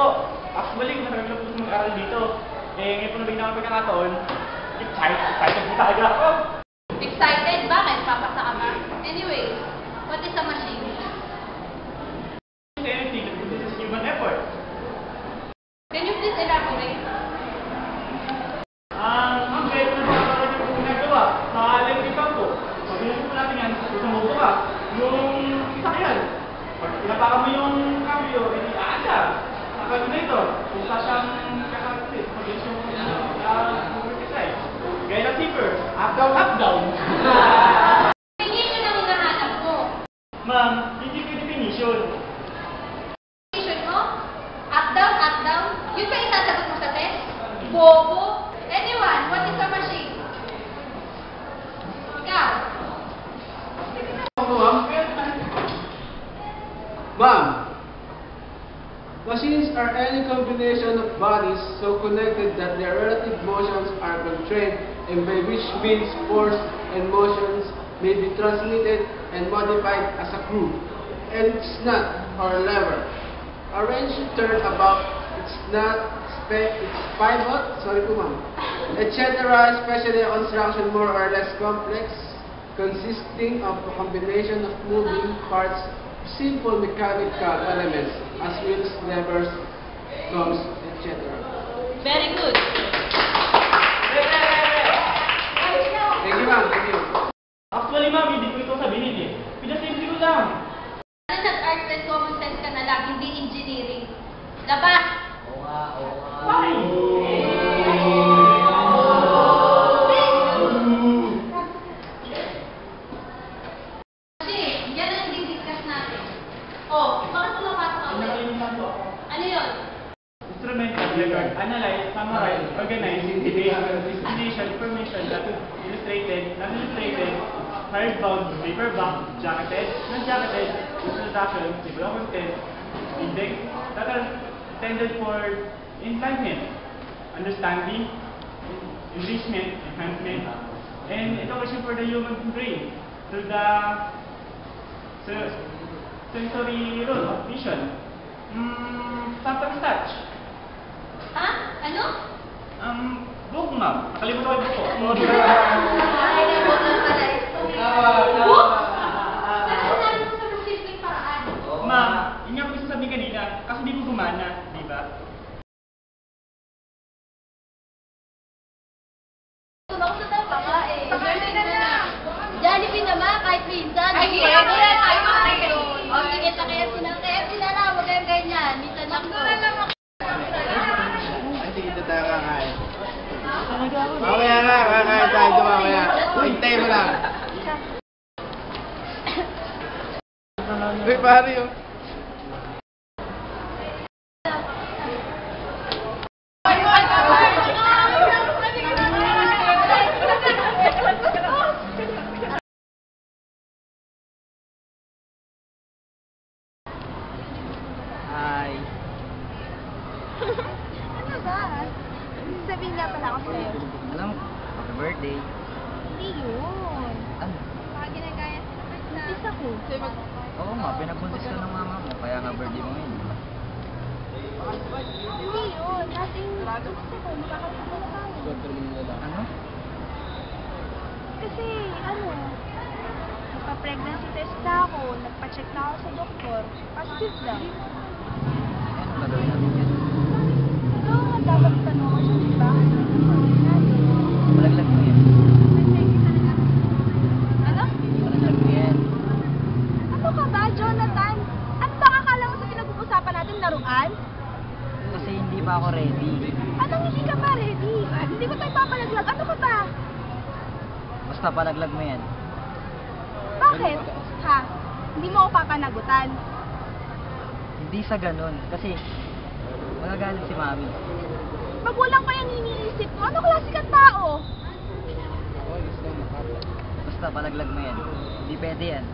po. Actually, matagal na po sa mag-aral dito. Eh, ngayon po nabigyan ng pagkakataon, excited po talaga ako. Excited? Bakit? Papasa ka ba? Anyway, what is a machine? Anything that produces human effort. Can you please elaborate? Ang pwede na pagkakaroon niyo po ginagawa sa electric po. Pag-ilan po natin yan, isumubo ka. Yung sasakyan. Pag pinapakan mo yung cambio, edi aasa. Sa calculator, kung saan kakakulit, pag-ilan mo exercise. Gaya ng zipper, up down. Definition ang hinahanap mo. Ma'am, hindi ko yung definition. Definition mo? Up down? Yun ba yung sasagot mo sa test? Bobo? Anyone, what is a machine? Ikaw? Ma'am, machines are any combination of bodies so connected that their relative motions are constrained and by which means force and motions may be transmitted and modified as a crew. And its nut or lever. A wrench turned about, its nut, its pivot, etc. Especially a construction more or less complex, consisting of a combination of moving parts, simple mechanical elements as wheels, levers, thumbs, etc. Very good. Thank you, ma'am. Thank you. Actually, ma'am, hindi ko ito sabihin eh. Pinasimple ko lang. Ano nag-arts and common sense ka na lang, hindi engineering. Labas! Why? Kasi, yan ang i-discuss natin. Oh, bakit pumapasok ako? Nakalimutan ko ako. Ano yun? Instrumental record, analyze, summarize, organize, debate, destination, information, illustrated, non-illustrated, hardbound, paperback, jacketed, non-jacketed, introduction, table of content, index, that are intended for enlightenment, understanding, enrichment, enhancement, and education for the human brain through the sensory role of vision. Sample touch. Ha? Ano? Book, ma'am. Nakalimutan ko yung book ko. Ay, book na pala ito. Book? Pero sinabi mo sa simpleng paraan. Ma'am, yun nga po yung sasabihin kanina. Kasi di ko gumana, di ba? Tulong sa tama ka eh. Pagkasin na na. Jollibee naman, kahit minsan. Ay, Sige, kaya kaya tayo tayo makakain. O sige, sa KFC na lang. Huwag kayong ganyan. Minsan lang to. Ay, sige, ito tayo kakain. Mamaya nga, kakain tayo ito mamaya. Hintay mo lang. Uy, pare yun. Hi. Ano ba? Sabihin nga pala ako sa'yo. Alam mo, happy birthday. Hindi yun. Ano? Baka ginagaya sila basta. Buntis ako. Oo nga, pinabuntis ka ng mama mo, kaya nga birthday mo ngayon. Hindi yun. Dating gusto ko, makakapagod na tayo. Ano? Kasi, nagpa-pregnancy test na ako, nagpa-check na ako sa doktor. Positive daw. Ano gagawin natin yan? Ikaw nga dapat tanong siya, di ba? Malaglag mo yan. Ano? Malaglag mo yan. Ano ka ba, Jonathan? Ano ba akala mo sa pinag-uusapan natin, laruan? Kasi hindi pa ako ready. Anong hindi ka pa ready? Hindi ko tayo papalaglag. Ano ka ba? Basta palaglag mo yan. Bakit? Ha? Hindi mo ako papanagutan. Hindi sa ganun. Kasi magagalit si mami. Magulang pa yung iniisip mo. Ano klase kang tao? Basta palaglag mo yan. Hindi pwede yan.